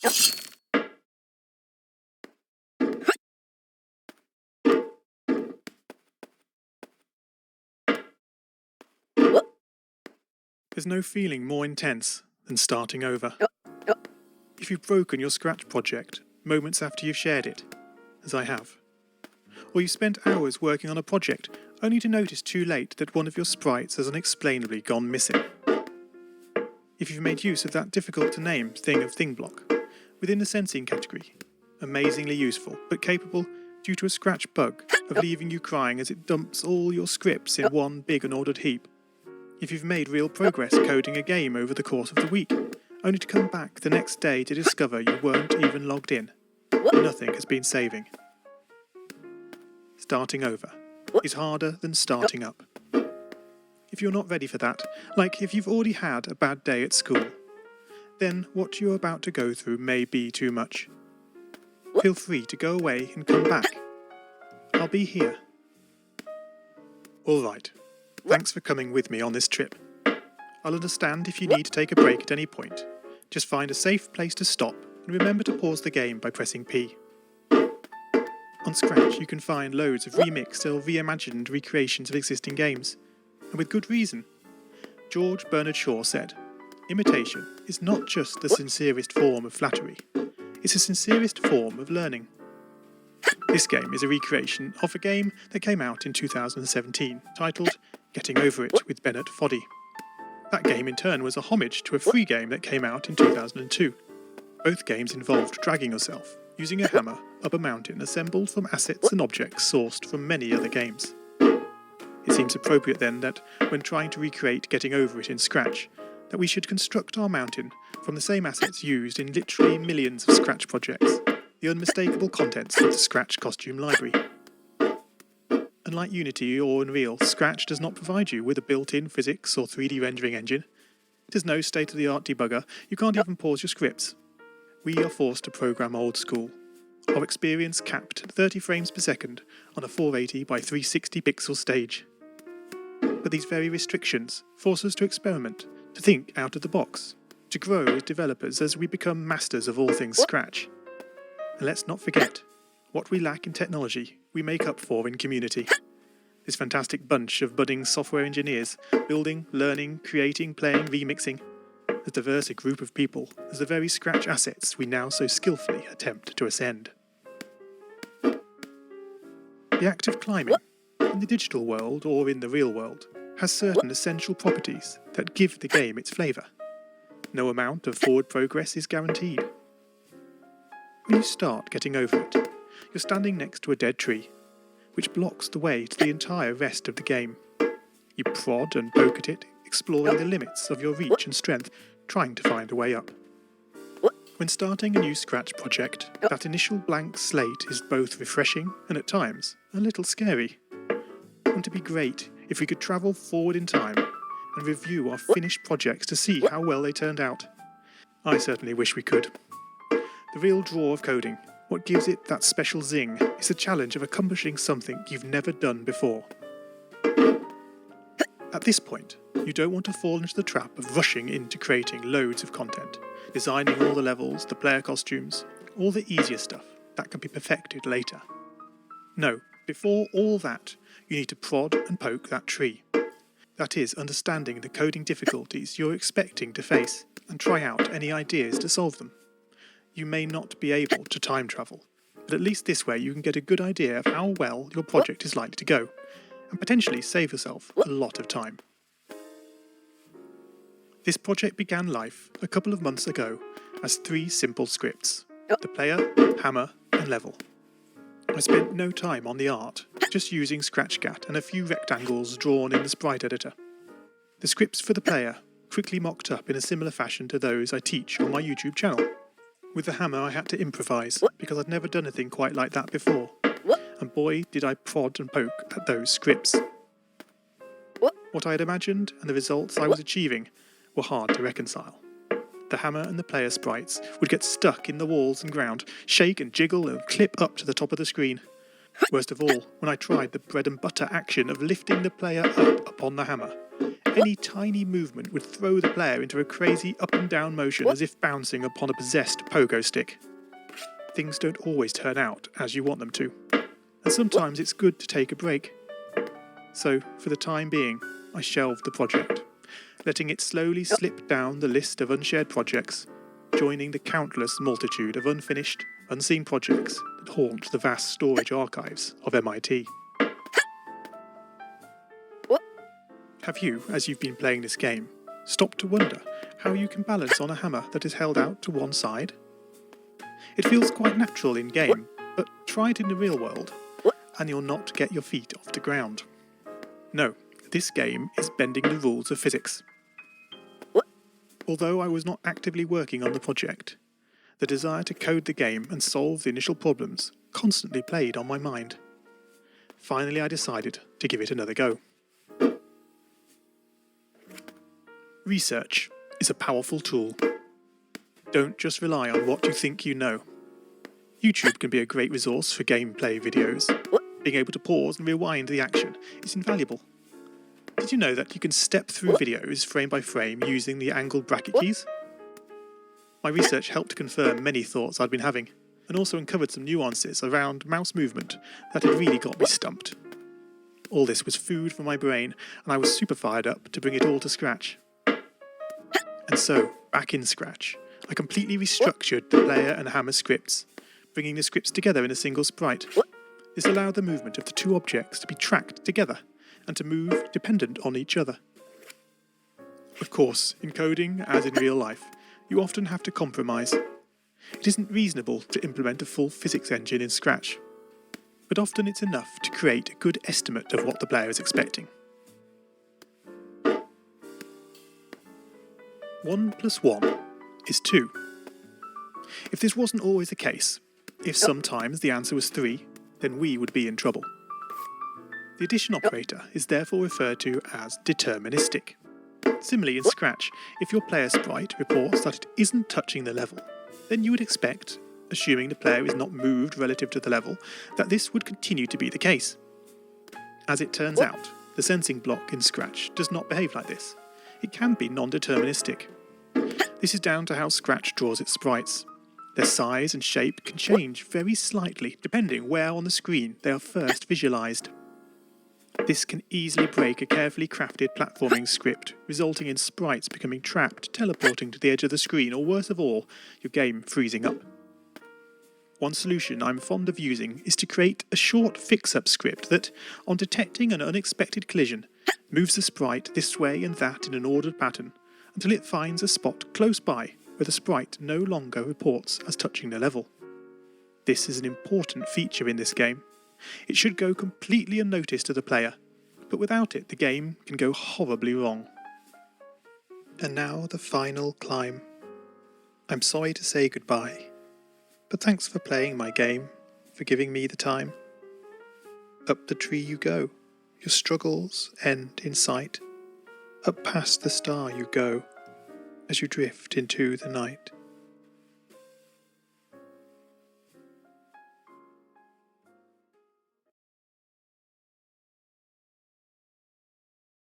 There's no feeling more intense than starting over. If you've broken your Scratch project moments after you've shared it, as I have, or you've spent hours working on a project only to notice too late that one of your sprites has unexplainably gone missing. If you've made use of that difficult-to-name thing of thing block within the sensing category, amazingly useful but capable due to a Scratch bug of leaving you crying as it dumps all your scripts in one big unordered heap. If you've made real progress coding a game over the course of the week, only to come back the next day to discover you weren't even logged in, nothing has been saving. Starting over is harder than starting up. If you're not ready for that, like if you've already had a bad day at school, then what you're about to go through may be too much. Feel free to go away and come back. I'll be here. Alright, thanks for coming with me on this trip. I'll understand if you need to take a break at any point. Just find a safe place to stop and remember to pause the game by pressing P. On Scratch you can find loads of remixed or reimagined recreations of existing games, and with good reason. George Bernard Shaw said, "Imitation is not just the sincerest form of flattery, it's the sincerest form of learning." This game is a recreation of a game that came out in 2017, titled Getting Over It with Bennett Foddy. That game in turn was a homage to a free game that came out in 2002. Both games involved dragging yourself, using a hammer, up a mountain assembled from assets and objects sourced from many other games. It seems appropriate then that, when trying to recreate Getting Over It in Scratch, that we should construct our mountain from the same assets used in literally millions of Scratch projects, the unmistakable contents of the Scratch costume library. Unlike Unity or Unreal, Scratch does not provide you with a built-in physics or 3D rendering engine. It has no state-of-the-art debugger, you can't even pause your scripts. We are forced to program old school. Our experience capped at 30 frames per second on a 480 by 360 pixel stage. But these very restrictions force us to experiment, to think out of the box, to grow as developers as we become masters of all things Scratch. And let's not forget, what we lack in technology, we make up for in community. This fantastic bunch of budding software engineers, building, learning, creating, playing, remixing, as diverse a group of people as the very Scratch assets we now so skillfully attempt to ascend. The act of climbing, in the digital world or in the real world, has certain essential properties that give the game its flavour. No amount of forward progress is guaranteed. When you start Getting Over It, you're standing next to a dead tree, which blocks the way to the entire rest of the game. You prod and poke at it, exploring the limits of your reach and strength, trying to find a way up. When starting a new Scratch project, that initial blank slate is both refreshing and at times a little scary. Wouldn't it be great if we could travel forward in time and review our finished projects to see how well they turned out? I certainly wish we could. The real draw of coding, what gives it that special zing, is the challenge of accomplishing something you've never done before. At this point, you don't want to fall into the trap of rushing into creating loads of content, designing all the levels, the player costumes, all the easier stuff that can be perfected later. No, before all that, you need to prod and poke that tree. That is, understanding the coding difficulties you're expecting to face and try out any ideas to solve them. You may not be able to time travel, but at least this way you can get a good idea of how well your project is likely to go, and potentially save yourself a lot of time. This project began life a couple of months ago as 3 simple scripts: the player, hammer, and level. I spent no time on the art, just using ScratchGat and a few rectangles drawn in the sprite editor. The scripts for the player quickly mocked up in a similar fashion to those I teach on my YouTube channel. With the hammer I had to improvise, because I'd never done anything quite like that before, and boy did I prod and poke at those scripts. What I had imagined and the results I was achieving were hard to reconcile. The hammer and the player sprites would get stuck in the walls and ground, shake and jiggle and clip up to the top of the screen. Worst of all, when I tried the bread and butter action of lifting the player up upon the hammer, Any tiny movement would throw the player into a crazy up and down motion as if bouncing upon a possessed pogo stick. Things don't always turn out as you want them to, and sometimes it's good to take a break. So, for the time being, I shelved the project, letting it slowly slip down the list of unshared projects, joining the countless multitude of unfinished, unseen projects that haunt the vast storage archives of MIT. Have you, as you've been playing this game, stopped to wonder how you can balance on a hammer that is held out to one side? It feels quite natural in game, but try it in the real world, and you'll not get your feet off the ground. No, this game is bending the rules of physics. Although I was not actively working on the project, the desire to code the game and solve the initial problems constantly played on my mind. Finally, I decided to give it another go. Research is a powerful tool. Don't just rely on what you think you know. YouTube can be a great resource for gameplay videos. Being able to pause and rewind the action is invaluable. Did you know that you can step through videos frame by frame using the angled bracket keys? My research helped confirm many thoughts I'd been having, and also uncovered some nuances around mouse movement that had really got me stumped. All this was food for my brain, and I was super fired up to bring it all to scratch. And so, back in Scratch, I completely restructured the player and hammer scripts, bringing the scripts together in a single sprite. This allowed the movement of the two objects to be tracked together and to move dependent on each other. Of course, in coding, as in real life, you often have to compromise. It isn't reasonable to implement a full physics engine in Scratch, but often it's enough to create a good estimate of what the player is expecting. 1 + 1 is 2. If this wasn't always the case, if sometimes the answer was 3, then we would be in trouble. The addition operator is therefore referred to as deterministic. Similarly in Scratch, if your player sprite reports that it isn't touching the level, then you would expect, assuming the player is not moved relative to the level, that this would continue to be the case. As it turns out, the sensing block in Scratch does not behave like this. It can be non-deterministic. This is down to how Scratch draws its sprites. Their size and shape can change very slightly depending where on the screen they are first visualised. This can easily break a carefully crafted platforming script, resulting in sprites becoming trapped, teleporting to the edge of the screen, or worse of all, your game freezing up. One solution I'm fond of using is to create a short fix-up script that, on detecting an unexpected collision, moves the sprite this way and that in an ordered pattern until it finds a spot close by where the sprite no longer reports as touching the level. This is an important feature in this game. It should go completely unnoticed to the player, but without it the game can go horribly wrong. And now the final climb. I'm sorry to say goodbye, but thanks for playing my game, for giving me the time. Up the tree you go. Your struggles end in sight. Up past the star you go, as you drift into the night.